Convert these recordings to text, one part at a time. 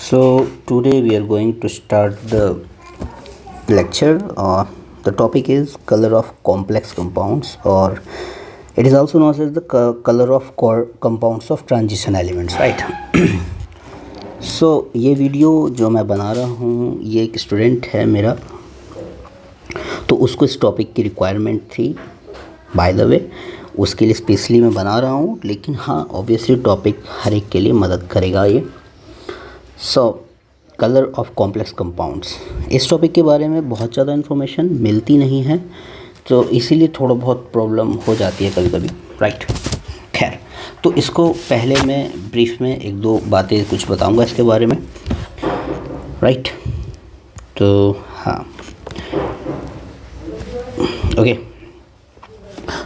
So today we are going to start the lecture. The topic is color of complex compounds, or it is also known as the color of core compounds of transition elements, right? So ये video जो मैं बना रहा हूँ ये एक student है मेरा, तो उसको इस टॉपिक की रिक्वायरमेंट थी। बाय द वे उसके लिए स्पेशली मैं बना रहा हूँ, लेकिन हाँ ऑब्वियसली टॉपिक हर एक के लिए मदद करेगा ये। सो कलर ऑफ कॉम्प्लेक्स कंपाउंड्स, इस टॉपिक के बारे में बहुत ज़्यादा इन्फॉर्मेशन मिलती नहीं है, तो इसीलिए थोड़ा बहुत प्रॉब्लम हो जाती है कभी कभी, राइट। खैर, तो इसको पहले मैं ब्रीफ में एक दो बातें कुछ बताऊंगा इसके बारे में, राइट। तो हाँ, ओके।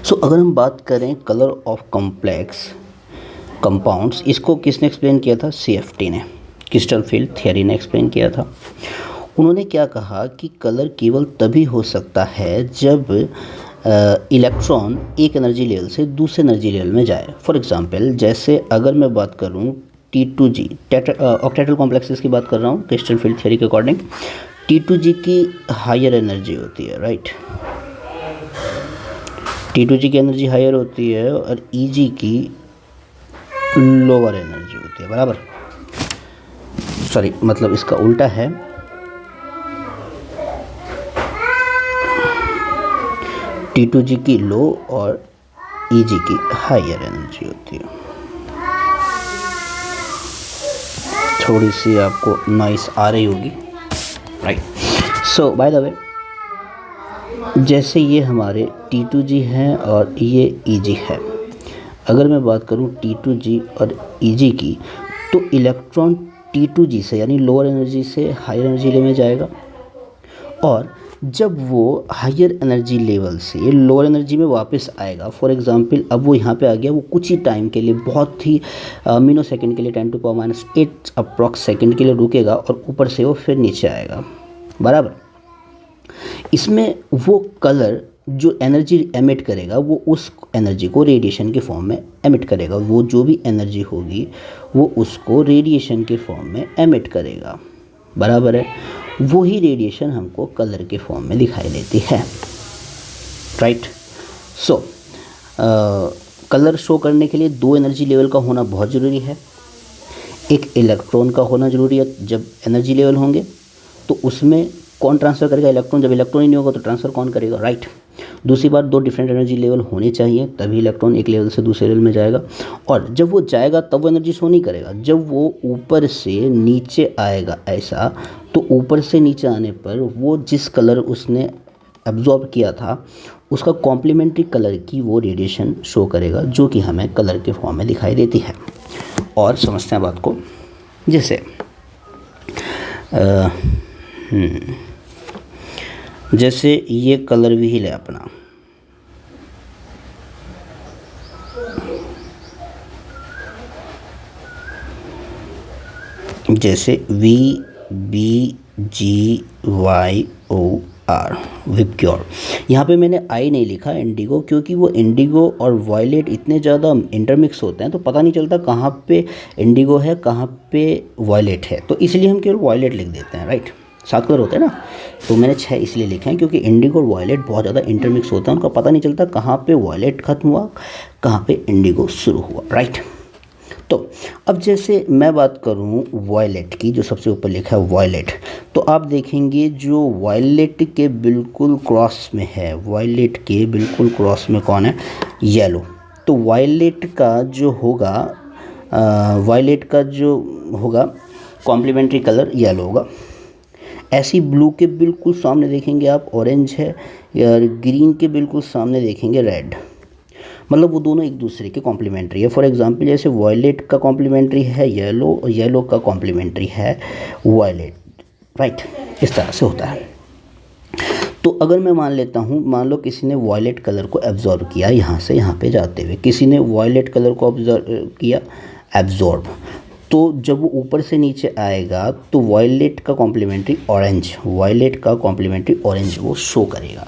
सो अगर हम बात करें कलर ऑफ कॉम्प्लेक्स कंपाउंड्स, इसको किसने एक्सप्लेन किया था? CFT ने, क्रिस्टल फील्ड थियरी ने एक्सप्लेन किया था। उन्होंने क्या कहा कि कलर केवल तभी हो सकता है जब इलेक्ट्रॉन एक एनर्जी लेवल से दूसरे एनर्जी लेवल में जाए। फॉर एग्जांपल, जैसे अगर मैं बात करूं T2G ऑक्टेटल कॉम्प्लेक्सेस की बात कर रहा हूं क्रिस्टल फील्ड थियरी के अकॉर्डिंग, T2G की हायर एनर्जी होती है, राइट। T2G की एनर्जी हायर होती है और EG की लोअर एनर्जी होती है, बराबर। सॉरी, मतलब इसका उल्टा है। T2G की लो और EG की हायर एनर्जी होती है। थोड़ी सी आपको नॉइस आ रही होगी, right. So by the way, जैसे ये हमारे T2G हैं और ये EG है, अगर मैं बात करूं T2G और EG की, तो इलेक्ट्रॉन T2G से यानी लोअर एनर्जी से हायर एनर्जी लेवल में जाएगा, और जब वो हायर एनर्जी लेवल से लोअर एनर्जी में वापस आएगा, फॉर एग्जांपल अब वो यहाँ पे आ गया, वो कुछ ही टाइम के लिए, बहुत ही मिनो सेकेंड के लिए 10⁻⁸ अप्रॉक्स सेकेंड के लिए रुकेगा और ऊपर से वो फिर नीचे आएगा, बराबर। इसमें वो कलर जो एनर्जी एमिट करेगा वो उस एनर्जी को रेडिएशन के फॉर्म में एमिट करेगा। वो जो भी एनर्जी होगी वो उसको रेडिएशन के फॉर्म में एमिट करेगा, बराबर है। वही रेडिएशन हमको कलर के फॉर्म में दिखाई देती है, राइट। सो कलर शो करने के लिए दो एनर्जी लेवल का होना बहुत ज़रूरी है। एक इलेक्ट्रॉन का होना ज़रूरी है। जब एनर्जी लेवल होंगे तो उसमें कौन ट्रांसफ़र करेगा? इलेक्ट्रॉन। जब इलेक्ट्रॉन ही नहीं होगा तो ट्रांसफ़र कौन करेगा? राइट। दूसरी बात, दो डिफरेंट एनर्जी लेवल होने चाहिए, तभी इलेक्ट्रॉन एक लेवल से दूसरे लेवल में जाएगा। और जब वो जाएगा तब वो एनर्जी शो नहीं करेगा, जब वो ऊपर से नीचे आएगा ऐसा, तो ऊपर से नीचे आने पर वो जिस कलर उसने एब्जॉर्ब किया था उसका कॉम्प्लीमेंट्री कलर की वो रेडिएशन शो करेगा, जो कि हमें कलर के फॉर्म में दिखाई देती है। और समझते हैं बात को, जैसे जैसे ये कलर व्हील है अपना, जैसे VBGYOR विबग्योर। यहाँ पे मैंने आई नहीं लिखा इंडिगो, क्योंकि वो इंडिगो और वायलेट इतने ज़्यादा इंटरमिक्स होते हैं तो पता नहीं चलता कहाँ पे इंडिगो है कहाँ पे वायलेट है, तो इसलिए हम केवल वायलेट लिख देते हैं, राइट। 7 कलर होते हैं ना, तो मैंने 6 इसलिए लिखे हैं क्योंकि इंडिगो और वायलेट बहुत ज़्यादा इंटरमिक्स होता है, उनका पता नहीं चलता कहाँ पे वायलेट ख़त्म हुआ कहाँ पे इंडिगो शुरू हुआ, राइट। तो अब जैसे मैं बात करूँ वायलेट की, जो सबसे ऊपर लिखा है वायलेट, तो आप देखेंगे जो वायलेट के बिल्कुल क्रॉस में है, वायलेट के बिल्कुल क्रॉस में कौन है? येलो। तो वायलेट का जो होगा कॉम्प्लीमेंट्री कलर येलो होगा। ऐसी ब्लू के बिल्कुल सामने देखेंगे आप ऑरेंज है, या ग्रीन के बिल्कुल सामने देखेंगे रेड, मतलब वो दोनों एक दूसरे के कॉम्प्लीमेंट्री है। फॉर एग्जांपल, जैसे वायलेट का कॉम्प्लीमेंट्री है येलो और येलो का कॉम्प्लीमेंट्री है वायलेट, राइट। इस तरह से होता है। तो अगर मैं मान लेता हूँ, मान लो किसी ने वायलेट कलर को एब्जॉर्ब किया यहाँ से यहाँ पे जाते हुए, किसी ने वायलेट कलर को ऑब्जर्व किया एब्जॉर्ब, तो जब वो ऊपर से नीचे आएगा तो वायलेट का कॉम्प्लीमेंट्री ऑरेंज, वायलेट का कॉम्प्लीमेंट्री ऑरेंज वो शो करेगा।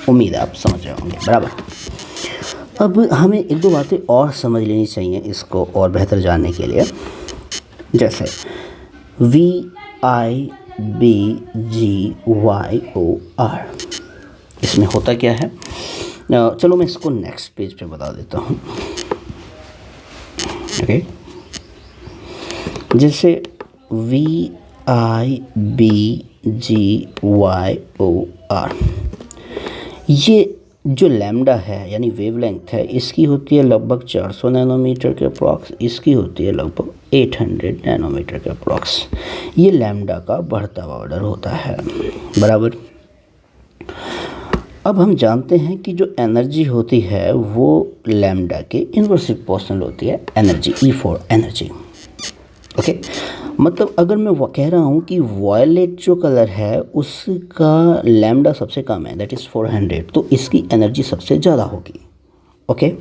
उम्मीद है आप समझ रहे होंगे, बराबर। अब हमें एक दो बातें और समझ लेनी चाहिए इसको और बेहतर जानने के लिए। जैसे VIBGYOR। इसमें होता क्या है, चलो मैं इसको नेक्स्ट पेज पे बता देता हूँ। ओके, जैसे VIBGYOR, ये जो लैम्डा है यानी वेवलेंथ है, इसकी होती है लगभग 400 नैनोमीटर के अप्रॉक्स, इसकी होती है लगभग 800 नैनोमीटर के अप्रॉक्स। ये लैम्डा का बढ़ता हुआ ऑर्डर होता है, बराबर। अब हम जानते हैं कि जो एनर्जी होती है वो लैम्डा के इन्वर्स प्रोपोर्शनल होती है एनर्जी, E4 एनर्जी। ओके, मतलब अगर मैं वो कह रहा हूँ कि वॉयलेट जो कलर है उसका लैम्डा सबसे कम है, दैट इज़ 400, तो इसकी एनर्जी सबसे ज़्यादा होगी। ओके,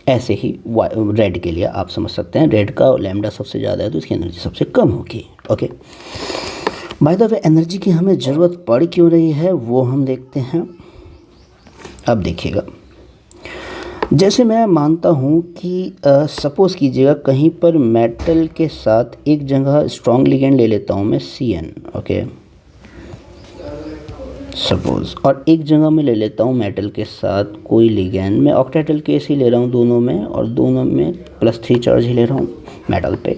ऐसे ही रेड के लिए आप समझ सकते हैं, रेड का लैम्डा सबसे ज़्यादा है तो इसकी एनर्जी सबसे कम होगी। Okay, by the way energy की हमें ज़रूरत पड़ क्यों रही है वो हम देखते हैं। अब देखिएगा, जैसे मैं मानता हूँ कि सपोज़ कीजिएगा कहीं पर मेटल के साथ एक जगह स्ट्रॉन्ग लिगेंड ले लेता हूँ मैं CN, ओके सपोज़, और एक जगह मैं ले लेता हूँ मेटल के साथ कोई लिगेंड, मैं ऑक्टेटल केस ही ले रहा हूँ दोनों में, और दोनों में +3 चार्ज ही ले रहा हूँ मेटल पे।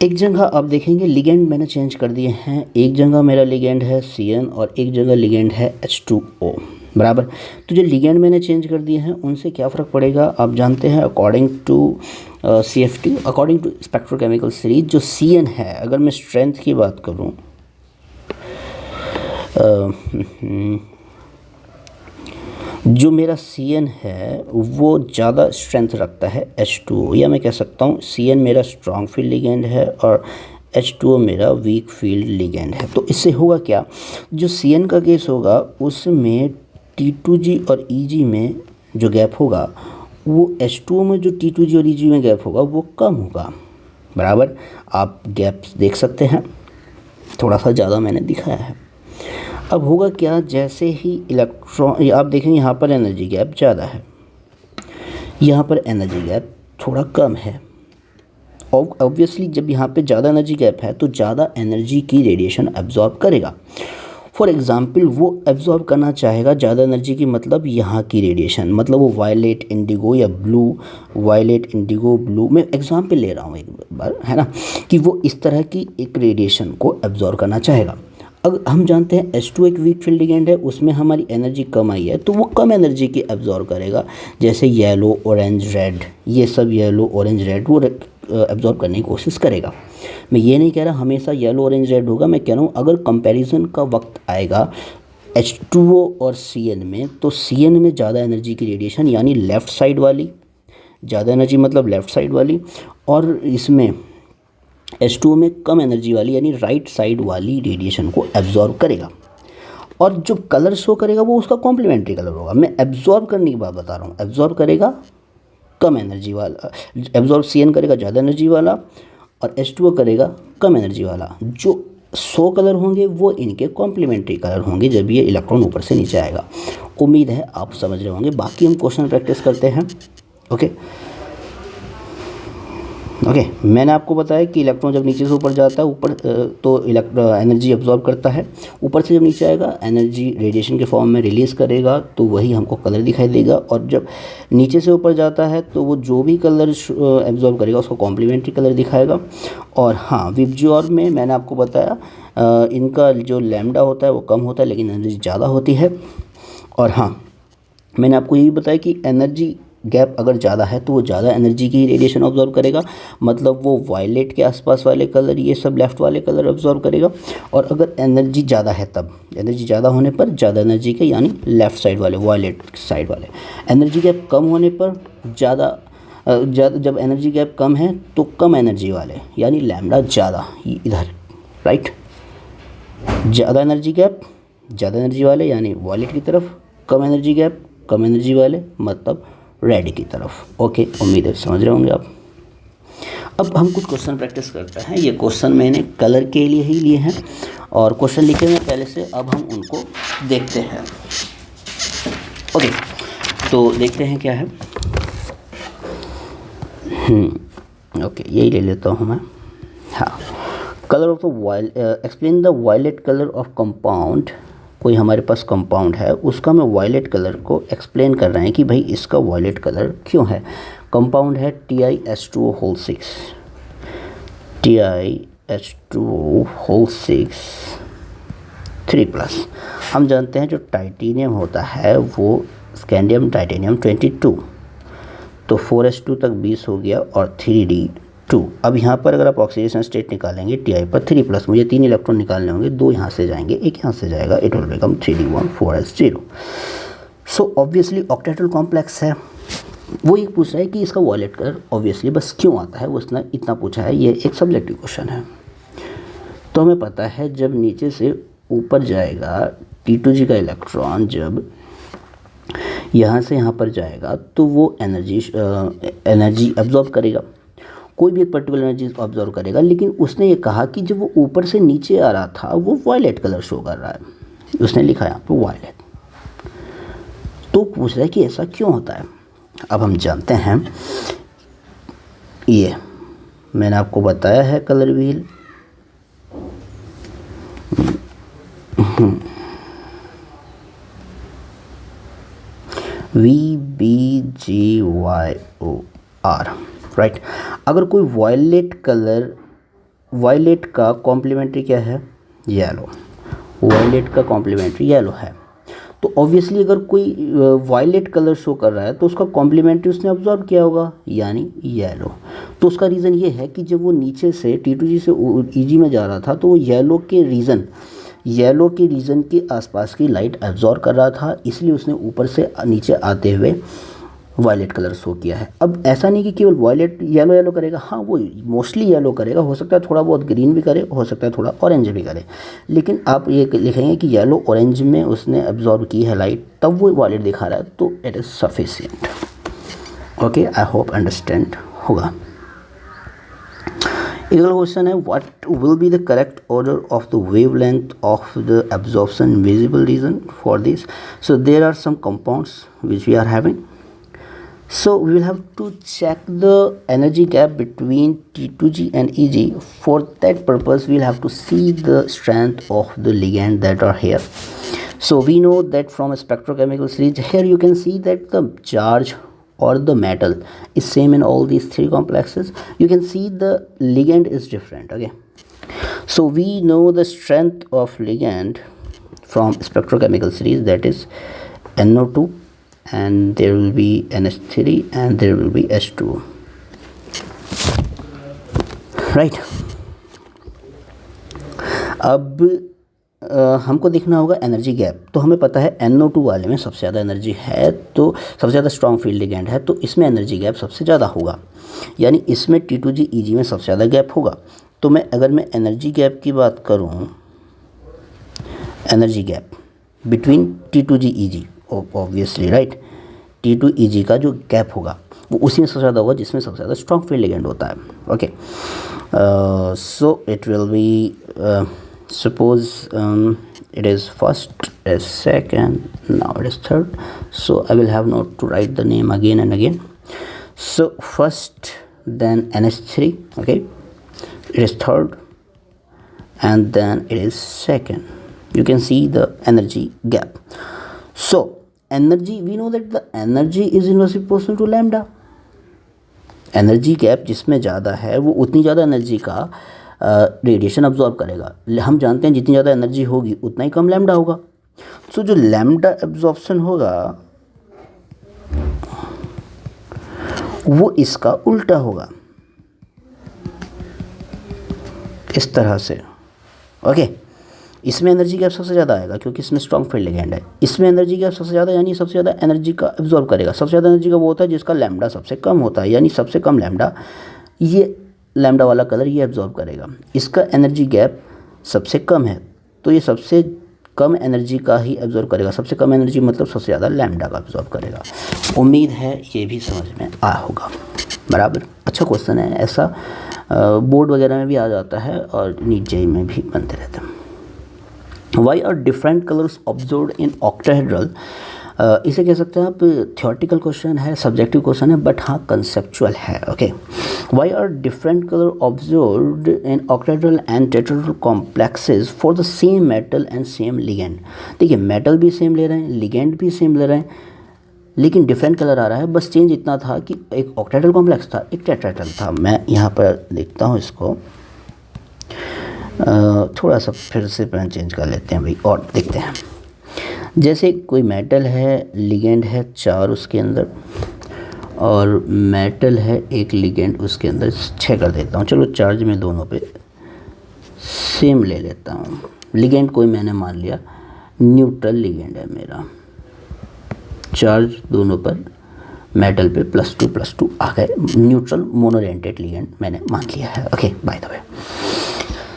एक जगह आप देखेंगे लिगेंड मैंने चेंज कर दिए हैं, एक जगह मेरा लिगेंड है CN और एक जगह लिगेंड है H2O, बराबर। तो जो लिगेंड मैंने चेंज कर दिए हैं उनसे क्या फ़र्क पड़ेगा आप जानते हैं, according to CFT, according to spectrochemical series, जो CN है, अगर मैं स्ट्रेंथ की बात करूं, जो मेरा CN है वो ज़्यादा स्ट्रेंथ रखता है H2O, या मैं कह सकता हूँ CN मेरा स्ट्रॉन्ग फील्ड लिगेंड है और H2O मेरा वीक फील्ड लिगेंड है। तो इससे होगा क्या, जो CN का केस होगा उसमें T2G और EG में जो गैप होगा वो H2O में जो T2G और EG में गैप होगा वो कम होगा, बराबर। आप गैप देख सकते हैं, थोड़ा सा ज़्यादा मैंने दिखाया है। अब होगा क्या, जैसे ही इलेक्ट्रॉन, आप देखेंगे यहाँ पर एनर्जी गैप ज़्यादा है, यहाँ पर एनर्जी गैप थोड़ा कम है। ऑब्वियसली जब यहाँ पे ज़्यादा एनर्जी गैप है तो ज़्यादा एनर्जी की रेडिएशन एब्जॉर्ब करेगा। फॉर एग्ज़ाम्पल वो एब्जॉर्ब करना चाहेगा ज़्यादा एनर्जी की, मतलब यहाँ की रेडिएशन, मतलब वो वायलेट इंडिगो या ब्लू, वायलेट इंडिगो ब्लू, मैं एग्जाम्पल ले रहा हूँ एक बार, है ना, कि वो इस तरह की एक रेडिएशन को एब्जॉर्ब करना चाहेगा। अगर हम जानते हैं H2 एक वीक फील्ड लिगेंड है, उसमें हमारी एनर्जी कम आई है तो वो कम एनर्जी की एब्जॉर्ब करेगा, जैसे येलो ऑरेंज रेड, ये सब येलो ऑरेंज रेड वो एब्जॉर्ब करने की कोशिश करेगा। मैं ये नहीं कह रहा हमेशा येलो ऑरेंज रेड होगा, मैं कह रहा हूँ अगर कंपैरिजन का वक्त आएगा H2O और CN में, तो CN में ज़्यादा एनर्जी की रेडिएशन यानी लेफ़्ट साइड वाली, ज़्यादा एनर्जी मतलब लेफ़्ट साइड वाली, और इसमें H2O में कम एनर्जी वाली यानी राइट साइड वाली रेडिएशन को एब्जॉर्ब करेगा, और जो कलर शो करेगा वो उसका कॉम्प्लीमेंट्री कलर होगा। मैं एब्जॉर्ब करने की बात बता रहा हूँ, एब्जॉर्ब करेगा कम एनर्जी वाला, एब्जॉर्ब CN करेगा ज़्यादा एनर्जी वाला और H2O करेगा कम एनर्जी वाला। जो 100 कलर होंगे वो इनके कॉम्प्लीमेंट्री कलर होंगे जब ये इलेक्ट्रॉन ऊपर से नीचे आएगा। उम्मीद है आप समझ रहे होंगे। बाकी हम क्वेश्चन प्रैक्टिस करते हैं। ओके, मैंने आपको बताया कि इलेक्ट्रॉन जब नीचे से ऊपर जाता है ऊपर तो एनर्जी एब्जॉर्ब करता है, ऊपर से जब नीचे आएगा एनर्जी रेडिएशन के फॉर्म में रिलीज़ करेगा तो वही हमको कलर दिखाई देगा, और जब नीचे से ऊपर जाता है तो वो जो भी कलर एब्जॉर्ब करेगा उसको कॉम्प्लीमेंट्री कलर दिखाएगा। और हाँ, विबज्योर में मैंने आपको बताया इनका जो लैम्डा होता है वो कम होता है लेकिन एनर्जी ज़्यादा होती है। और हाँ, मैंने आपको ये भी बताया कि एनर्जी गैप अगर ज़्यादा है तो वो ज़्यादा एनर्जी की रेडिएशन ऑब्जॉर्व करेगा, मतलब वो वायलेट के आसपास वाले कलर, ये सब लेफ़्ट वाले कलर ऑब्जॉर्व करेगा। और अगर एनर्जी ज़्यादा है तब, एनर्जी ज़्यादा होने पर ज़्यादा एनर्जी के यानी लेफ़्ट साइड वाले, वायलेट साइड वाले। एनर्जी गैप कम होने पर ज़्यादा, जब एनर्जी गैप कम है तो कम एनर्जी वाले यानी लैम्डा ज़्यादा, इधर राइट, ज़्यादा एनर्जी गैप ज़्यादा एनर्जी वाले यानी वायलेट की तरफ, कम एनर्जी गैप कम एनर्जी वाले मतलब रेड की तरफ। ओके, उम्मीद है समझ रहे होंगे आप। अब हम कुछ क्वेश्चन प्रैक्टिस करते हैं। ये क्वेश्चन मैंने कलर के लिए ही लिए हैं और क्वेश्चन लिखे हैं पहले से, अब हम उनको देखते हैं। ओके, तो देखते हैं क्या है। ओके, यही ले लेता हूँ मैं। हाँ, colour of the explain the violet colour of compound. कोई हमारे पास कंपाउंड है, उसका मैं वायलेट कलर को एक्सप्लेन कर रहे हैं कि भाई इसका वायलेट कलर क्यों है। कंपाउंड है TiH2O होल 6, TiH2O होल 6 3+। हम जानते हैं जो टाइटेनियम होता है वो स्कैंडियम टाइटेनियम 22, तो 4s2 तक 20 हो गया और 3d2। अब यहाँ पर अगर आप ऑक्सीडेशन स्टेट निकालेंगे Ti पर 3+, मुझे 3 इलेक्ट्रॉन निकालने होंगे, 2 यहाँ से जाएंगे, 1 यहाँ से जाएगा, it will become 3d1 4s0। So obviously octahedral complex है। वो ये पूछ रहा है कि इसका वायलेट कलर ऑब्वियसली बस क्यों आता है, वो उसने इतना पूछा है। ये एक सब्जेक्टिव क्वेश्चन है। तो हमें पता है जब नीचे से ऊपर जाएगा T2G का इलेक्ट्रॉन, जब यहाँ से यहाँ पर जाएगा तो वो एनर्जी अब्जॉर्ब करेगा, कोई भी एक पर्टिकुलर एनर्जी ऑब्जर्व करेगा। लेकिन उसने ये कहा कि जब वो ऊपर से नीचे आ रहा था वो वायलेट कलर शो कर रहा है, उसने लिखा यहाँ पे वायलेट। तो पूछ रहा है कि ऐसा क्यों होता है। अब हम जानते हैं, ये मैंने आपको बताया है कलर व्हील, VBGYOR, राइट। अगर कोई वायलेट का कॉम्प्लीमेंट्री क्या है, येलो, वायलेट का कॉम्प्लीमेंट्री येलो है। तो ऑब्वियसली अगर कोई वायलेट कलर शो कर रहा है तो उसका कॉम्प्लीमेंट्री उसने ऑब्जर्व किया होगा, यानी येलो। तो उसका रीज़न ये है कि जब वो नीचे से T2G से EG में जा रहा था तो वो येलो के रीजन के आसपास की लाइट एब्जॉर्ब कर रहा था, इसलिए उसने ऊपर से नीचे आते हुए वायलेट कलर शो किया है। अब ऐसा नहीं कि केवल वायलेट येलो करेगा, हाँ वो मोस्टली येलो करेगा, हो सकता है थोड़ा बहुत ग्रीन भी करे, हो सकता है थोड़ा ऑरेंज भी करे, लेकिन आप ये लिखेंगे कि येलो ऑरेंज में उसने एब्जॉर्ब की है लाइट, तब वो वायलेट दिखा रहा है, तो it is sufficient. Okay, I hope understand होगा। अगला क्वेश्चन है, what will be the correct order of the wavelength of the absorption visible region for this. So there are some compounds which we are having, so we will have to check the energy gap between T2G and EG. For that purpose we will have to see the strength of the ligand that are here. So we know that from a spectrochemical series, here you can see that the charge or the metal is same in all these three complexes. You can see the ligand is different. Okay, so we know the strength of ligand from spectrochemical series, that is NO2, and there will be NH3 and there will be H2O, right। अब हमको देखना होगा energy gap. तो हमें पता है NO2 वाले में सबसे ज़्यादा एनर्जी है, तो सबसे ज़्यादा स्ट्रॉन्ग फील्ड लिगेंड है, तो इसमें एनर्जी गैप सबसे ज़्यादा होगा, यानी इसमें T2G EG में सबसे ज़्यादा गैप होगा। तो अगर मैं एनर्जी गैप की बात करूँ, energy gap between T2G EG, obviously right, T2EG का जो गैप होगा वो उसी में सबसे ज़्यादा होगा जिसमें सबसे ज़्यादा स्ट्रॉन्ग फील्ड लिगेंड होता है। Okay, so it will be suppose it is first, it is second, now it is third, so I will have not to write the name again and again. So first, then NH3, okay, it is third, and then it is second. You can see the energy gap. So energy, we know that the energy is inversely proportional to lambda. Energy gap जिसमें ज़्यादा है वो उतनी ज़्यादा energy का radiation absorb करेगा। हम जानते हैं जितनी ज़्यादा एनर्जी होगी उतना ही कम लैम्डा होगा। सो जो लैम्डा एब्जॉर्प्शन होगा वो इसका उल्टा होगा, इस तरह से। ओके, इसमें एनर्जी गैप सबसे ज़्यादा आएगा क्योंकि इसमें स्ट्रॉन्ग फील्ड लिगेंड है। इसमें एनर्जी गैप सबसे ज़्यादा, यानी सबसे ज़्यादा एनर्जी का एब्जॉर्ब करेगा। सबसे ज़्यादा एनर्जी का वो होता है जिसका लैम्डा सबसे कम होता है, यानी सबसे कम लैम्डा, ये लैम्डा वाला कलर ये एब्जॉर्ब करेगा। इसका एनर्जी गैप सबसे कम है तो ये सबसे कम एनर्जी का ही एब्जॉर्ब करेगा। सबसे कम एनर्जी मतलब सबसे ज़्यादा लैम्डा का एब्जॉर्ब करेगा। उम्मीद है ये भी समझ में आया होगा। बराबर, अच्छा क्वेश्चन है, ऐसा बोर्ड वगैरह में भी आ जाता है और नीट जेईई में भी बनते रहते हैं। Why are different colors observed in octahedral इसे कह सकते हैं आप थ्योरेटिकल क्वेश्चन है, सब्जेक्टिव क्वेश्चन है, बट हाँ कंसेप्चुअल है। Okay, why are different colour observed in octahedral and tetrahedral complexes for the same metal and same ligand. देखिए मेटल भी सेम ले रहे हैं, लिगेंड भी सेम ले रहे हैं, लेकिन डिफरेंट कलर आ रहा है। बस चेंज इतना था कि एक ऑक्टाहेड्रल कॉम्प्लेक्स था, एक टेट्राहेड्रल था। मैं यहाँ पर देखता हूँ इसको, थोड़ा सा फिर से पेन चेंज कर लेते हैं भाई और देखते हैं। जैसे कोई मेटल है, लिगेंड है 4 उसके अंदर, और मेटल है एक लिगेंड उसके अंदर 6 कर देता हूँ। चलो चार्ज में दोनों पे सेम ले लेता हूँ। लिगेंड कोई मैंने मान लिया न्यूट्रल लिगेंड है मेरा, चार्ज दोनों पर मेटल पे +2 आ गए, न्यूट्रल मोनोरेंटेड लिगेंड मैंने मान लिया है। Okay, by the way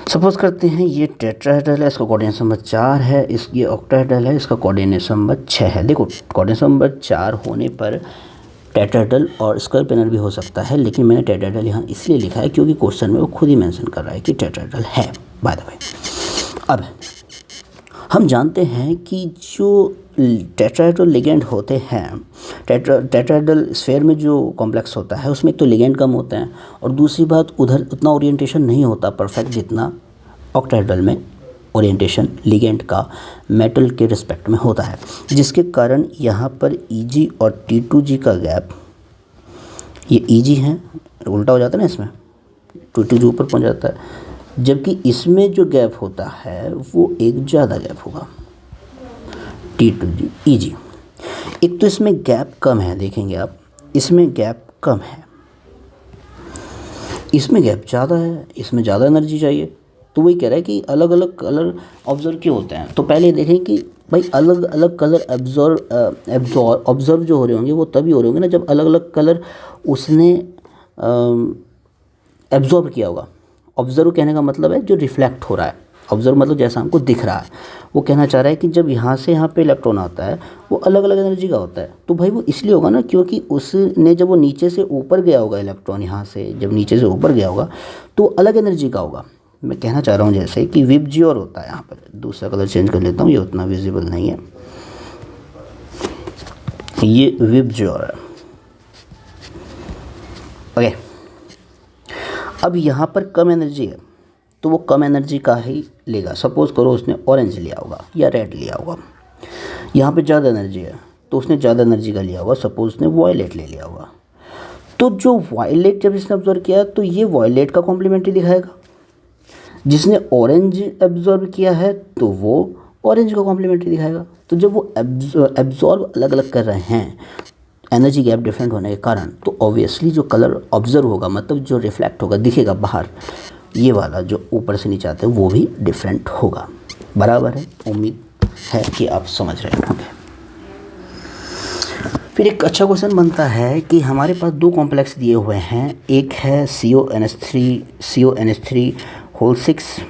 suppose करते हैं ये टेट्राहेड्रल है, इसका कोऑर्डिनेट नंबर 4 है, ये ऑक्टाहेड्रल है, इसका कोऑर्डिनेट नंबर 6 है। देखो कोऑर्डिनेट नंबर 4 होने पर टेट्राहेड्रल और स्क्वायर प्लेनर भी हो सकता है, लेकिन मैंने टेट्राहेड्रल यहाँ इसलिए लिखा है क्योंकि क्वेश्चन में वो खुद ही मेंशन कर रहा है कि टेट्राहेड्रल है। बाय द वे अब हम जानते हैं कि जो टेट्राहेड्रल लिगेंड होते हैं, टेट्राहेड्रल स्फीयर में जो कॉम्प्लेक्स होता है उसमें एक तो लिगेंड कम होते हैं, और दूसरी बात उधर उतना ओरिएंटेशन नहीं होता परफेक्ट जितना ऑक्टाहेड्रल में ओरिएंटेशन लिगेंड का मेटल के रिस्पेक्ट में होता है, जिसके कारण यहाँ पर Eg और T2G का गैप, ये Eg है उल्टा हो जाता है ना, इसमें T2G ऊपर पहुँच जाता है, जबकि इसमें जो गैप होता है वो एक ज़्यादा गैप होगा T2G Eg। एक तो इसमें गैप कम है, देखेंगे आप इसमें गैप कम है, इसमें गैप ज़्यादा है, इसमें ज़्यादा एनर्जी चाहिए। तो वही कह रहा है कि अलग अलग कलर ऑब्जर्व क्यों होते हैं। तो पहले देखें कि भाई अलग अलग कलर ऑब्जर्व जो हो रहे होंगे वो तभी हो रहे होंगे ना जब अलग अलग कलर उसने एब्जॉर्ब किया होगा। ऑब्जर्व कहने का मतलब है जो रिफ्लेक्ट हो रहा है, ऑब्जर्व मतलब जैसा हमको दिख रहा है। वो कहना चाह रहा है कि जब यहाँ से यहाँ पे इलेक्ट्रॉन आता है वो अलग अलग एनर्जी का होता है। तो भाई वो इसलिए होगा ना क्योंकि उसने जब वो नीचे से ऊपर गया होगा, इलेक्ट्रॉन यहाँ से जब नीचे से ऊपर गया होगा तो अलग एनर्जी का होगा। मैं कहना चाह रहा हूँ जैसे कि विबजियोर होता है, यहाँ पर दूसरा कलर चेंज कर लेता हूँ, ये उतना विजिबल नहीं है, ये विबजियोर है। ओके, अब यहाँ पर कम एनर्जी है तो वो कम एनर्जी का ही लेगा। सपोज़ करो उसने ऑरेंज लिया होगा या रेड लिया होगा, यहाँ पे ज़्यादा एनर्जी है तो उसने ज़्यादा एनर्जी का लिया होगा, सपोज़ उसने वायलेट ले लिया होगा। तो जो वायलेट जब इसने ऑब्जर्व किया तो ये वायलेट का कॉम्प्लीमेंट्री दिखाएगा, जिसने ऑरेंज एब्जॉर्ब किया है तो वो ऑरेंज का कॉम्प्लीमेंट्री दिखाएगा। तो जब वो एब्जॉर्ब अलग अलग कर रहे हैं एनर्जी गैप डिफरेंट होने के कारण, तो ऑब्वियसली जो कलर ऑब्जर्व होगा मतलब जो रिफ्लेक्ट होगा दिखेगा बाहर, ये वाला जो ऊपर से नीचे आते हैं वो भी डिफरेंट होगा। बराबर है, उम्मीद है कि आप समझ रहे होंगे। फिर एक अच्छा क्वेश्चन बनता है कि हमारे पास 2 कॉम्प्लेक्स दिए हुए हैं, एक है CONH3 होल 6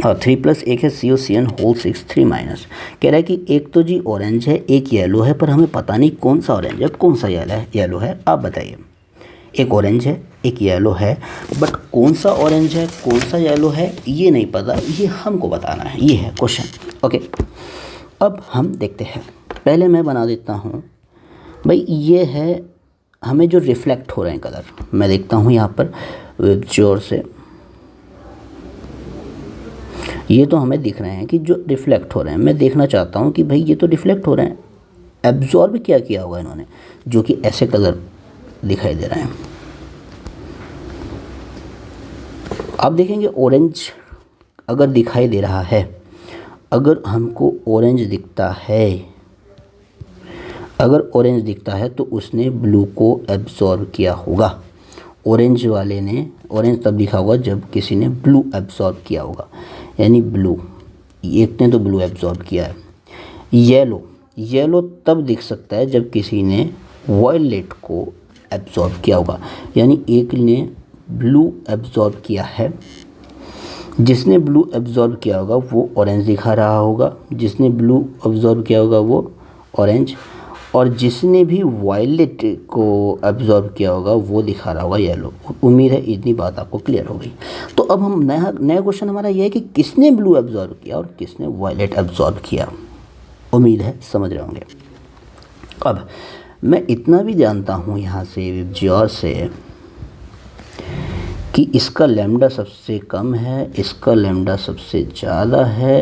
और 3+, एक है COCN होल 6 3-। कह रहा है कि एक तो जी ऑरेंज है एक येलो है, पर हमें पता नहीं कौन सा ऑरेंज है कौन सा येलो है, आप बताइए। एक ऑरेंज है एक येलो है, बट कौन सा ऑरेंज है कौन सा येलो है ये नहीं पता, ये हमको बताना है, ये है क्वेश्चन। ओके, अब हम देखते हैं। पहले मैं बना देता हूँ भाई, ये है हमें जो रिफ्लेक्ट हो रहे हैं कलर, मैं देखता हूँ यहाँ पर विबजियोर से, ये तो हमें दिख रहे हैं कि जो रिफ्लेक्ट हो रहे हैं। मैं देखना चाहता हूँ कि भाई ये तो रिफ्लेक्ट हो रहे हैं, एब्जॉर्ब क्या किया होगा इन्होंने, जो कि ऐसे कलर दिखाई दे रहे हैं। आप देखेंगे ऑरेंज अगर दिखाई दे रहा है, अगर हमको ऑरेंज दिखता है, अगर ऑरेंज दिखता है तो उसने ब्लू को एब्जॉर्ब किया होगा। ऑरेंज वाले ने ऑरेंज तब दिखा होगा जब किसी ने ब्लू एब्जॉर्ब किया होगा, यानी ब्लू, एक ने तो ब्लू एब्जॉर्ब किया है। येलो तब दिख सकता है जब किसी ने वायलेट को एब्जॉर्ब किया होगा, यानी एक ने ब्लू एब्जॉर्ब किया है, जिसने ब्लू एब्जॉर्ब किया होगा वो ऑरेंज दिखा रहा होगा, जिसने ब्लू एब्जॉर्ब किया होगा वो ऑरेंज, और जिसने भी वायलेट को एब्जॉर्ब किया होगा वो दिखा रहा होगा येलो। उम्मीद है इतनी बात आपको क्लियर हो गई। तो अब हम नया क्वेश्चन हमारा ये है कि किसने ब्लू एब्जॉर्ब किया और किसने वायलेट एब्जॉर्ब किया। उम्मीद है समझ रहे होंगे। अब मैं इतना भी जानता हूँ यहाँ से विबज्योर से कि इसका लैम्डा सबसे कम है, इसका लैम्डा सबसे ज़्यादा है।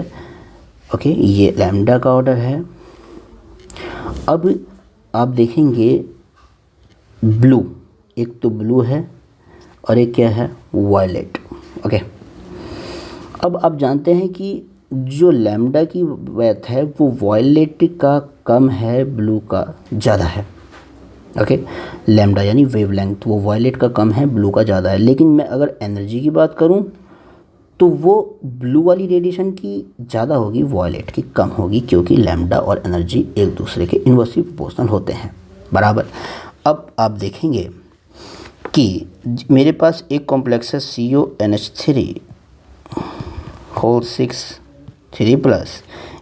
ओके, ये लैम्डा का ऑर्डर है। अब आप देखेंगे ब्लू, एक तो ब्लू है और एक क्या है, वायलेट। ओके, अब आप जानते हैं कि जो लैम्डा की वेथ है वो वायलेट का कम है, ब्लू का ज़्यादा है। ओके, लैम्डा यानी वेवलेंथ वो वायलेट का कम है, ब्लू का ज़्यादा है। लेकिन मैं अगर एनर्जी की बात करूं तो वो ब्लू वाली रेडिएशन की ज़्यादा होगी, वायलेट की कम होगी, क्योंकि लैम्डा और एनर्जी एक दूसरे के इन्वर्सली प्रोपोर्शनल होते हैं, बराबर। अब आप देखेंगे कि मेरे पास एक कॉम्प्लेक्स है CONH3 होल 6 3+,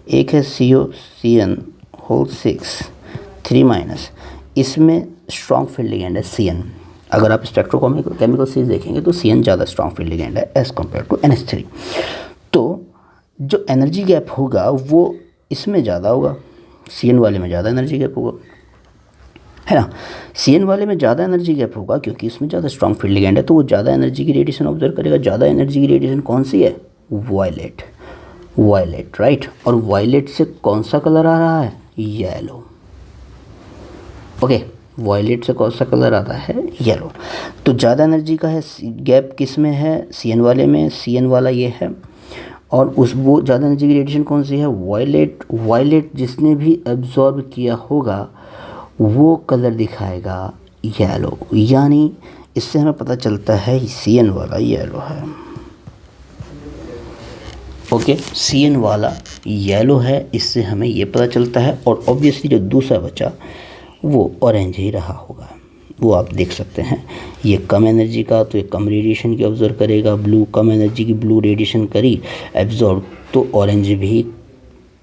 एक है COCN होल 6 3-, इसमें स्ट्रॉन्ग फील्ड लिगेंड है CN। अगर आप स्पेक्ट्रोकेमिकल सीरीज देखेंगे तो CN ज़्यादा स्ट्रॉन्ग फील्ड लिगेंड है एज़ कम्पेयर टू NH3। तो जो एनर्जी गैप होगा वो इसमें ज़्यादा होगा, CN वाले में ज़्यादा एनर्जी गैप होगा, है ना। CN वाले में ज़्यादा एनर्जी गैप होगा क्योंकि इसमें ज़्यादा स्ट्रॉन्ग फील्ड लिगेंड है, तो वो ज़्यादा एनर्जी की रेडिएशन ऑब्जर्व करेगा। ज़्यादा एनर्जी की रेडिएशन कौन सी है, वायलेट, राइट। और वायलेट से कौन सा कलर आ रहा है, येलो। ओके, वायलेट से कौन सा कलर आता है, येलो। तो ज़्यादा एनर्जी का है गैप किस में है, CN वाले में, CN वाला ये है। और वो ज़्यादा एनर्जी की रेडिएशन कौन सी है, वायलेट जिसने भी एब्जॉर्ब किया होगा वो कलर दिखाएगा येलो, यानी इससे हमें पता चलता है CN वाला येलो है। ओके, CN वाला येलो है, इससे हमें ये पता चलता है। और ऑब्वियसली जो दूसरा बचा वो ऑरेंज ही रहा होगा, वो आप देख सकते हैं। ये कम एनर्जी का तो ये कम रेडिएशन की ऑब्जर्व करेगा, ब्लू कम एनर्जी की ब्लू रेडिएशन करी एब्जॉर्ब, तो ऑरेंज भी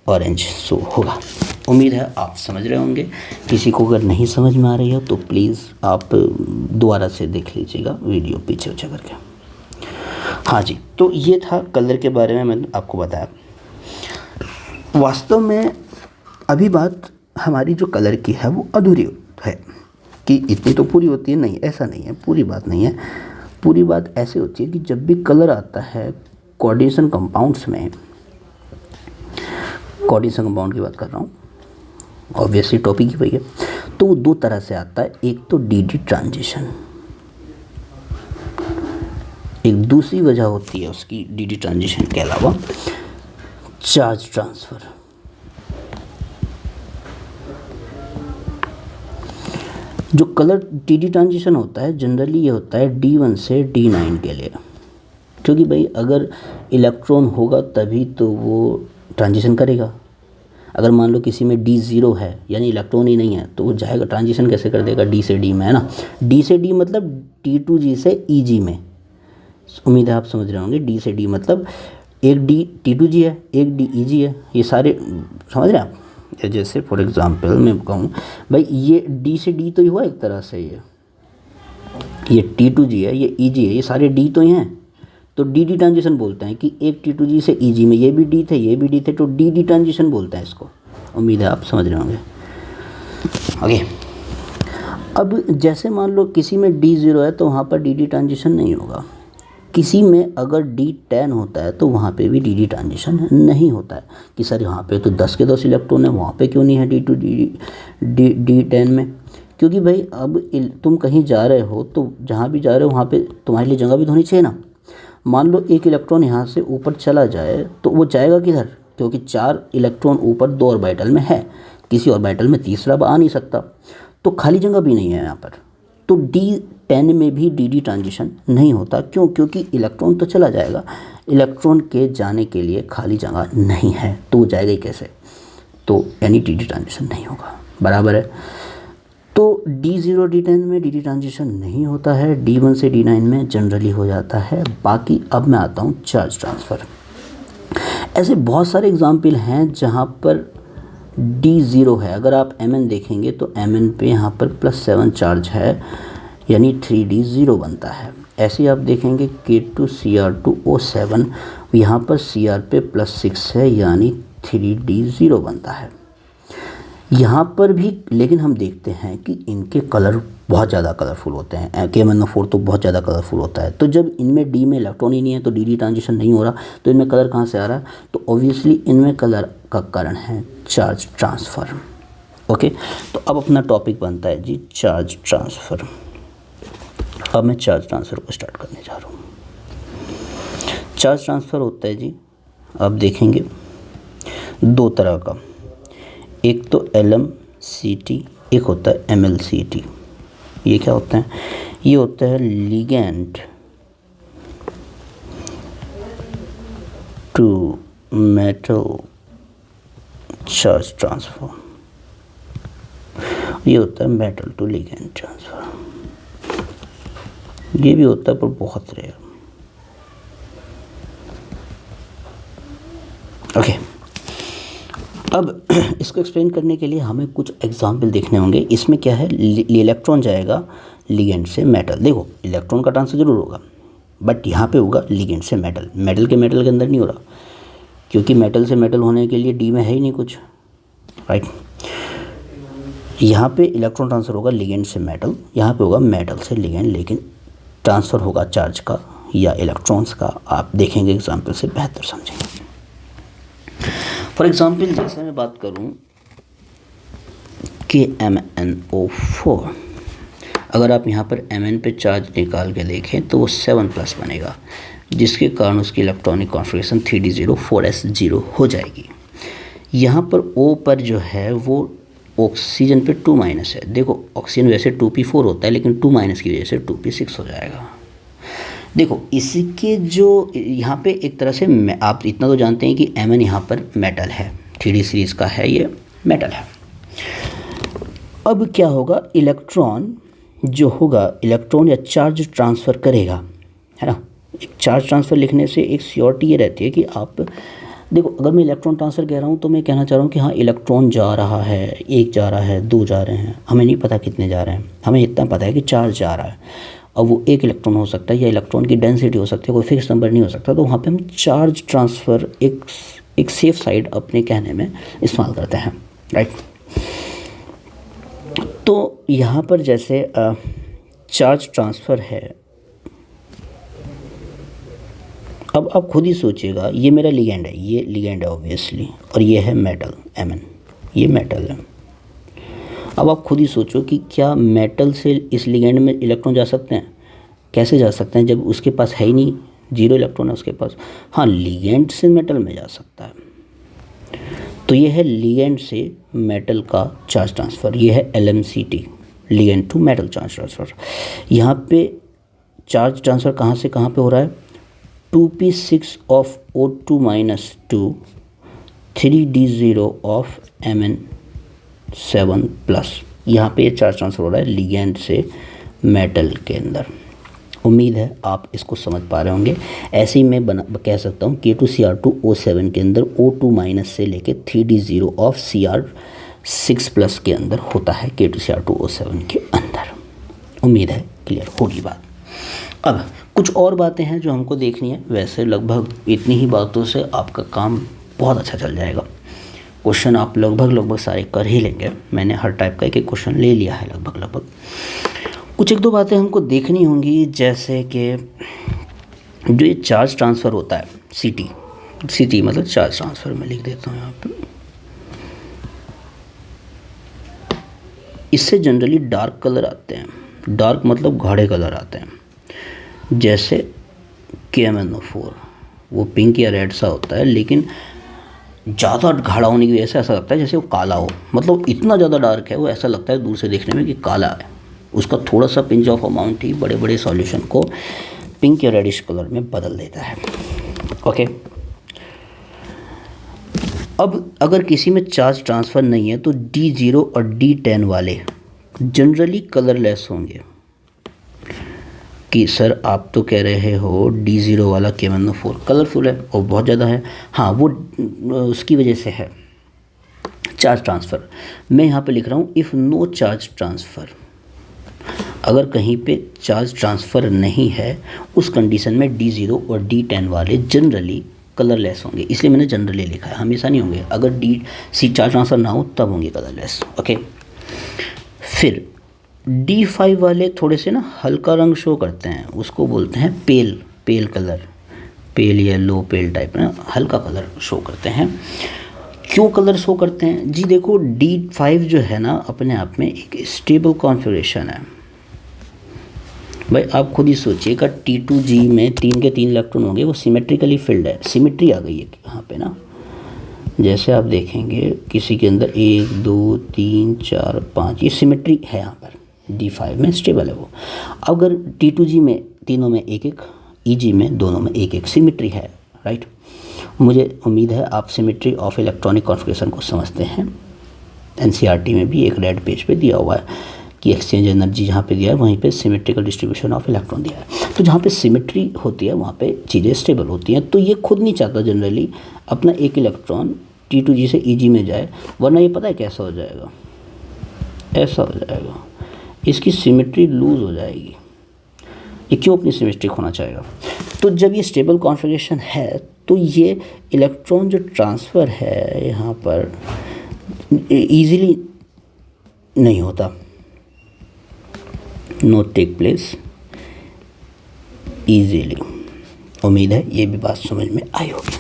ऑरेंज शो होगा। उम्मीद है आप समझ रहे होंगे। किसी को अगर नहीं समझ में आ रही हो तो प्लीज़ आप दोबारा से देख लीजिएगा वीडियो पीछे करके। हाँ जी, तो ये था कलर के बारे में मैंने आपको बताया। वास्तव में अभी बात हमारी जो कलर की है वो अधूरी है कि इतनी तो पूरी होती है, नहीं ऐसा नहीं है, पूरी बात नहीं है। पूरी बात ऐसे होती है कि जब भी कलर आता है कोऑर्डिनेशन कंपाउंड्स में, कोऑर्डिनेशन कंपाउंड की बात कर रहा हूँ, ऑब्वियसली टॉपिक ही वही है, तो वो दो तरह से आता है। एक तो DD ट्रांजिशन, एक दूसरी वजह होती है उसकी DD ट्रांजिशन के अलावा चार्ज ट्रांसफ़र। जो कलर DD ट्रांजिशन होता है जनरली ये होता है D1 से D9 के लिए, क्योंकि भाई अगर इलेक्ट्रॉन होगा तभी तो वो ट्रांजिशन करेगा। अगर मान लो किसी में D0 है यानी इलेक्ट्रॉन ही नहीं है तो वो जाएगा ट्रांजिशन कैसे कर देगा, D से D में, है ना। D से D मतलब T2G से EG में, उम्मीद है आप समझ रहे होंगे। D से D मतलब एक D T2G है, एक D EG है, ये सारे समझ रहे हैं आप। जैसे फॉर एग्जांपल मैं कहूँ भाई ये D से D तो ही हुआ एक तरह से, ये T2G है, ये EG है, ये सारे D तो ही हैं, तो DD ट्रांजिशन बोलते हैं कि एक T2G से EG में ये भी D थे, ये भी D थे, तो DD ट्रांजिशन बोलते हैं इसको। उम्मीद है आप समझ रहे होंगे। ओके, अब जैसे मान लो किसी में D0 है तो वहाँ पर DD ट्रांजिशन नहीं होगा, किसी में अगर D10 होता है तो वहाँ पे भी DD ट्रांजिशन नहीं होता है कि सर यहाँ पे तो 10 के 10 इलेक्ट्रॉन है, वहाँ पे क्यों नहीं है D10 में, क्योंकि भाई अब तुम कहीं जा रहे हो तो जहाँ भी जा रहे हो वहाँ पे तुम्हारे लिए जगह भी तो होनी चाहिए ना। मान लो एक इलेक्ट्रॉन यहाँ से ऊपर चला जाए तो वो जाएगा किधर, क्योंकि 4 इलेक्ट्रॉन ऊपर 2 ऑर्बिटल में है, किसी ऑर्बिटल में तीसरा आ नहीं सकता, तो खाली जगह भी नहीं है यहाँ पर। तो D10 में भी DD ट्रांजिशन नहीं होता, क्यों, क्योंकि इलेक्ट्रॉन तो चला जाएगा, इलेक्ट्रॉन के जाने के लिए खाली जगह नहीं है, तो वो जाएगा ही कैसे, तो यानी DD ट्रांजिशन नहीं होगा, बराबर है। तो D0 D10 में DD ट्रांजिशन नहीं होता है, D1 से D9 में जनरली हो जाता है। बाकी अब मैं आता हूँ चार्ज ट्रांसफ़र। ऐसे बहुत सारे एग्जाम्पल हैं जहाँ पर D0 है, अगर आप Mn देखेंगे तो Mn पे यहाँ पर +7 चार्ज है यानी 3D0 बनता है। ऐसे आप देखेंगे K2Cr2O7, यहाँ पर Cr पे +6 है यानी 3D0 बनता है। यहाँ पर भी लेकिन हम देखते हैं कि इनके कलर बहुत ज़्यादा कलरफुल होते हैं। KMnO4 तो बहुत ज़्यादा कलरफुल होता है। तो जब इनमें डी में इलेक्ट्रॉन ही नहीं है तो डी ट्रांजिशन नहीं हो रहा, तो इनमें कलर कहाँ से आ रहा है? तो ऑब्वियसली इनमें कलर का कारण है चार्ज ट्रांसफ़र। ओके, तो अब अपना टॉपिक बनता है जी चार्ज ट्रांसफ़र। अब मैं चार्ज ट्रांसफ़र को स्टार्ट करने जा रहा हूँ। चार्ज ट्रांसफ़र होता है जी, आप देखेंगे दो तरह का, एक तो LMCT, एक होता है MLCT। ये क्या होता है? ये होता है ligand to metal charge transfer. ये होता है मेटल टू लिगेंड ट्रांसफर। ये भी होता है पर बहुत रेयर। ओके, अब इसको एक्सप्लेन करने के लिए हमें कुछ एग्जाम्पल देखने होंगे। इसमें क्या है, इलेक्ट्रॉन जाएगा लिगेंड से मेटल। देखो इलेक्ट्रॉन का ट्रांसफर जरूर होगा, बट यहाँ पे होगा लिगेंड से मेटल। मेटल के अंदर नहीं हो रहा, क्योंकि मेटल से मेटल होने के लिए डी में है ही नहीं कुछ, राइट। यहाँ पे इलेक्ट्रॉन ट्रांसफ़र होगा लिगेंड से मेटल, यहाँ पे होगा मेटल से लिगेंड, लेकिन ट्रांसफ़र होगा चार्ज का या इलेक्ट्रॉन्स का। आप देखेंगे एग्जाम्पल से बेहतर समझेंगे। फॉर एग्ज़ाम्पल जैसे मैं बात करूं कि MnO4, अगर आप यहाँ पर Mn पे चार्ज निकाल के देखें तो वो 7+ बनेगा, जिसके कारण उसकी इलेक्ट्रॉनिक कॉन्फ़िगरेशन 3d0 4s0 हो जाएगी। यहाँ पर O पर जो है वो ऑक्सीजन पे 2- है। देखो ऑक्सीजन वैसे 2p4 होता है, लेकिन 2- की वजह से 2p6 हो जाएगा। देखो इसके जो यहाँ पे एक तरह से आप इतना तो जानते हैं कि Mn यहाँ पर मेटल है, 3d सीरीज़ का है, ये मेटल है। अब क्या होगा, इलेक्ट्रॉन जो होगा, इलेक्ट्रॉन या चार्ज ट्रांसफ़र करेगा, है ना। एक चार्ज ट्रांसफ़र लिखने से एक श्योरिटी ये रहती है कि आप देखो, अगर मैं इलेक्ट्रॉन ट्रांसफ़र कह रहा हूँ तो मैं कहना चाह रहा हूँ कि हाँ इलेक्ट्रॉन जा रहा है, एक जा रहा है, दो जा रहे हैं, हमें नहीं पता कितने जा रहे हैं, हमें इतना पता है कि चार्ज जा रहा है। अब वो एक इलेक्ट्रॉन हो सकता है या इलेक्ट्रॉन की डेंसिटी हो सकती है, कोई फिक्स नंबर नहीं हो सकता। तो वहाँ पे हम चार्ज ट्रांसफ़र एक सेफ साइड अपने कहने में इस्तेमाल करते हैं, राइट। तो यहाँ पर जैसे चार्ज ट्रांसफ़र है, अब आप खुद ही सोचिएगा, ये मेरा लिगेंड है, ये लिगेंड है ऑब्वियसली, और ये है मेटल Mn, ये मेटल है। अब आप खुद ही सोचो कि क्या मेटल से इस लिगेंड में इलेक्ट्रॉन जा सकते हैं? कैसे जा सकते हैं जब उसके पास है ही नहीं, 0 इलेक्ट्रॉन है उसके पास। हाँ, लिगेंड से मेटल में जा सकता है। तो ये है लिगेंड से मेटल का चार्ज ट्रांसफ़र, ये है LMCT, ligand to metal charge transfer. यहाँ पे चार्ज ट्रांसफ़र कहाँ से कहाँ पे हो रहा है? 2p6 of O2 - 2 3d0 of Mn7+। यहाँ पे ये चार्ज ट्रांसफ़र हो रहा है लिगेंड से मेटल के अंदर। उम्मीद है आप इसको समझ पा रहे होंगे। ऐसे ही मैं कह सकता हूँ K2Cr2O7 के अंदर O2- से लेके 3d0 of Cr6+ के अंदर होता है, K2Cr2O7 के अंदर। उम्मीद है क्लियर होगी बात। अब कुछ और बातें हैं जो हमको देखनी है। वैसे लगभग इतनी ही बातों से आपका काम बहुत अच्छा चल जाएगा। क्वेश्चन आप लगभग सारे कर ही लेंगे। मैंने हर टाइप का एक क्वेश्चन ले लिया है लगभग। कुछ एक दो बातें हमको देखनी होंगी, जैसे कि जो ये चार्ज ट्रांसफ़र होता है CT मतलब चार्ज ट्रांसफ़र, मैं लिख देता हूँ यहाँ पे। इससे जनरली डार्क कलर आते हैं, डार्क मतलब गाढ़े कलर आते हैं। जैसे KMnO4 वो पिंक या रेड सा होता है, लेकिन ज़्यादा गाढ़ा होने की वजह से ऐसा लगता है जैसे वो काला हो। मतलब इतना ज़्यादा डार्क है वो, ऐसा लगता है दूर से देखने में कि काला है। उसका थोड़ा सा पिंच ऑफ अमाउंट ही बड़े बड़े सॉल्यूशन को पिंक या रेडिश कलर में बदल देता है। ओके, अब अगर किसी में चार्ज ट्रांसफ़र नहीं है तो D0 और D10 वाले जनरली कलरलेस होंगे। कि सर आप तो कह रहे हो D0 वाला KMnO4 कलरफुल है और बहुत ज़्यादा है। हाँ, वो उसकी वजह से है चार्ज ट्रांसफ़र। मैं यहाँ पे लिख रहा हूँ इफ़ नो चार्ज ट्रांसफ़र। अगर कहीं पे चार्ज ट्रांसफ़र नहीं है, उस कंडीशन में D0 और D10 वाले जनरली कलरलेस होंगे, इसलिए मैंने जनरली लिखा है, हमेशा नहीं होंगे। अगर डी सी चार्ज ट्रांसफ़र ना हो तब होंगे कलरलेस। ओके, फिर D5 वाले थोड़े से ना हल्का रंग शो करते हैं, उसको बोलते हैं पेल कलर, पेल येलो, पेल टाइप ना हल्का कलर शो करते हैं। क्यों कलर शो करते हैं जी? देखो D5 जो है ना अपने आप में एक स्टेबल कॉन्फ़िगरेशन है। भाई आप खुद ही सोचिएगा, T2G में 3 के 3 इलेक्ट्रॉन होंगे, वो सिमेट्रिकली फिल्ड है, सिमेट्री आ गई है यहाँ पे ना। जैसे आप देखेंगे किसी के अंदर 1 2 3 4 5, ये सिमेट्री है यहाँ पर, D5 में स्टेबल है वो। अगर T2G में तीनों में 1-1, EG में दोनों में 1-1 सिमेट्री है, राइट। मुझे उम्मीद है आप सिमेट्री ऑफ इलेक्ट्रॉनिक कॉन्फ़िगरेशन को समझते हैं। NCERT में भी एक रेड पेज पे दिया हुआ है कि एक्सचेंज एनर्जी जहाँ पे दिया है वहीं पे सिमेट्रिकल डिस्ट्रीब्यूशन ऑफ इलेक्ट्रॉन दिया है। तो जहाँ पे सिमेट्री होती है वहाँ पे चीज़ें स्टेबल होती हैं। तो ये खुद नहीं चाहता जनरली अपना एक इलेक्ट्रॉन T2G से EG में जाए, वरना ये पता है कैसा हो जाएगा, ऐसा हो जाएगा, इसकी सिमेट्री लूज़ हो जाएगी। ये क्यों अपनी सिमेट्री खोना चाहेगा? तो जब ये स्टेबल कॉन्फ़िगरेशन है तो ये इलेक्ट्रॉन जो ट्रांसफ़र है यहाँ पर ईज़िली नहीं होता, नॉट टेक प्लेस ईज़िली। उम्मीद है ये भी बात समझ में आई होगी।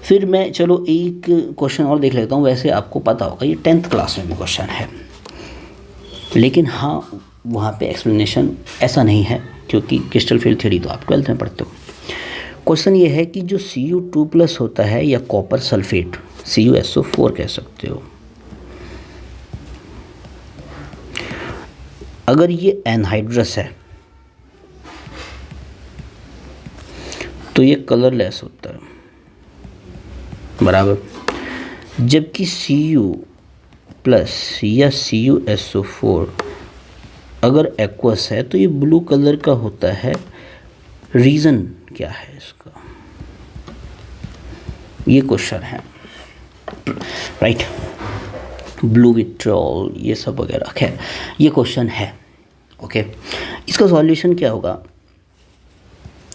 फिर मैं चलो एक क्वेश्चन और देख लेता हूँ। वैसे आपको पता होगा ये 10th क्लास में भी क्वेश्चन है, लेकिन हाँ वहाँ पे एक्सप्लेनेशन ऐसा नहीं है क्योंकि क्रिस्टल फील्ड थ्योरी तो आप 12th में पढ़ते हो। क्वेश्चन ये है कि जो Cu2+ होता है या कॉपर सल्फेट, CuSO4 कह सकते हो, अगर ये एनहाइड्रस है तो ये कलरलेस होता है, बराबर। जबकि Cu+ या CuSO4 अगर एक्वस है तो ये ब्लू कलर का होता है। रीज़न क्या है इसका? ये क्वेश्चन है, राइट। ब्लू विट्रियोल ये सब वगैरह, खैर ये क्वेश्चन है। ओके, इसका सॉल्यूशन क्या होगा?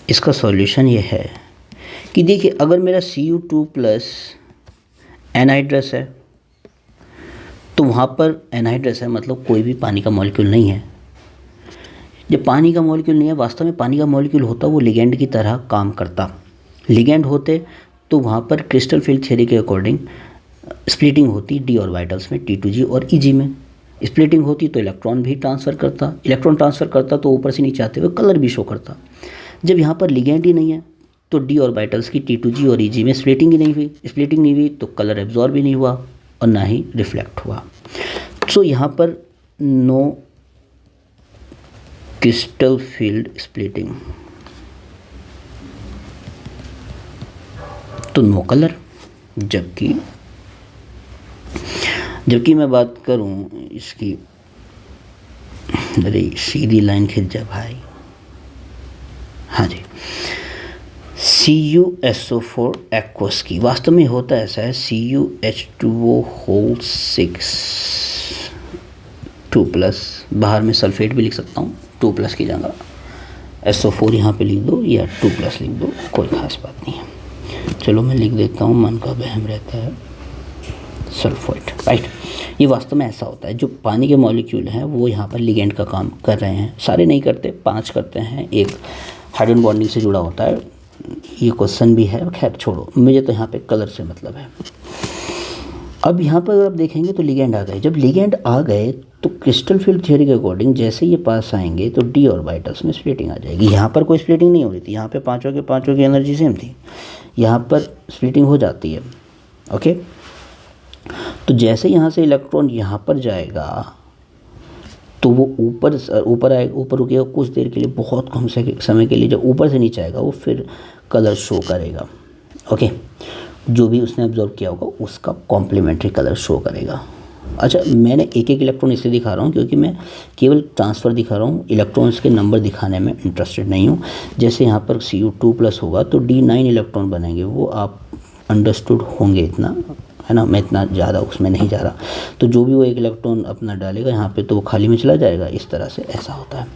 इसका सॉल्यूशन ये है कि देखिए अगर मेरा Cu2+ एनहाइड्रस है तो वहाँ पर एनहाइड्रस है मतलब कोई भी पानी का मॉलिक्यूल नहीं है। जब पानी का मॉलिक्यूल नहीं है, वास्तव में पानी का मॉलिक्यूल होता वो लिगेंड की तरह काम करता। लिगेंड होते तो वहाँ पर क्रिस्टल फील्ड थ्योरी के अकॉर्डिंग स्प्लिटिंग होती d ऑर्बिटल्स में, T2G और EG में। स्प्लिटिंग होती तो इलेक्ट्रॉन भी ट्रांसफ़र करता, इलेक्ट्रॉन ट्रांसफ़र करता तो ऊपर से नीचे आते हुए कलर भी शो करता। जब यहाँ पर लिगेंड ही नहीं है तो d ऑर्बिटल्स की T2G और EG में स्प्लिटिंग ही नहीं हुई। स्प्लिटिंग नहीं हुई तो कलर एब्जॉर्ब भी नहीं हुआ और ना ही रिफ्लेक्ट हुआ। सो यहाँ पर नो क्रिस्टल फील्ड स्प्लिटिंग, तो नो कलर। जबकि मैं बात करूं इसकी, अरे सीधी लाइन खिंच जा भाई, हाँ जी, CuSO4 एक्वस की वास्तव में होता ऐसा है CuH2O6 2+, बाहर में सल्फेट भी लिख सकता हूँ 2+ की जगह, SO4 यहाँ पे लिख दो या 2+ लिख दो, कोई ख़ास बात नहीं है। चलो मैं लिख देता हूँ, मन का वहम रहता है, सल्फेट, राइट। ये वास्तव में ऐसा होता है, जो पानी के मॉलिक्यूल हैं वो यहाँ पर लिगेंड का काम कर रहे हैं। सारे नहीं करते, 5 करते हैं, एक हाइड्रोजन बॉन्डिंग से जुड़ा होता है। ये क्वेश्चन भी है, खैर छोड़ो, मुझे तो यहाँ पे कलर से मतलब है। अब यहाँ पर अगर आप देखेंगे तो लिगेंड आ गए। जब लिगेंड आ गए तो क्रिस्टल फील्ड थ्योरी के अकॉर्डिंग जैसे ये पास आएंगे तो d ऑर्बिटल्स में स्प्लिटिंग आ जाएगी। यहाँ पर कोई स्प्लिटिंग नहीं हो रही थी, यहाँ पे पाँचों की एनर्जी सेम थी, यहाँ पर स्प्लिटिंग हो जाती है। ओके, तो जैसे यहाँ से इलेक्ट्रॉन यहाँ पर जाएगा तो वो ऊपर आएगा, ऊपर रुकेगा कुछ देर के लिए, बहुत कम समय के लिए। जब ऊपर से नीचे आएगा वो फिर कलर शो करेगा। ओके, जो भी उसने ऑब्जर्व किया होगा उसका कॉम्प्लीमेंट्री कलर शो करेगा। अच्छा, मैंने एक इलेक्ट्रॉन इसलिए दिखा रहा हूँ क्योंकि मैं केवल ट्रांसफ़र दिखा रहा हूँ, इलेक्ट्रॉन्स के नंबर दिखाने में इंटरेस्टेड नहीं हूँ। जैसे यहाँ पर Cu2+ होगा तो D9 इलेक्ट्रॉन बनेंगे, वो आप अंडरस्टूड होंगे इतना, है ना। मैं इतना ज़्यादा उसमें नहीं जा रहा। तो जो भी वो एक इलेक्ट्रॉन अपना डालेगा यहाँ पे तो वो खाली में चला जाएगा, इस तरह से ऐसा होता है,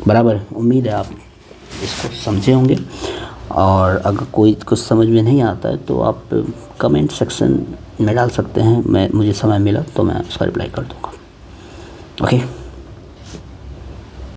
बराबर। उम्मीद है आप इसको समझे होंगे। और अगर कोई कुछ समझ में नहीं आता है तो आप कमेंट सेक्शन में डाल सकते हैं, मुझे समय मिला तो मैं उसका रिप्लाई कर दूँगा। ओके।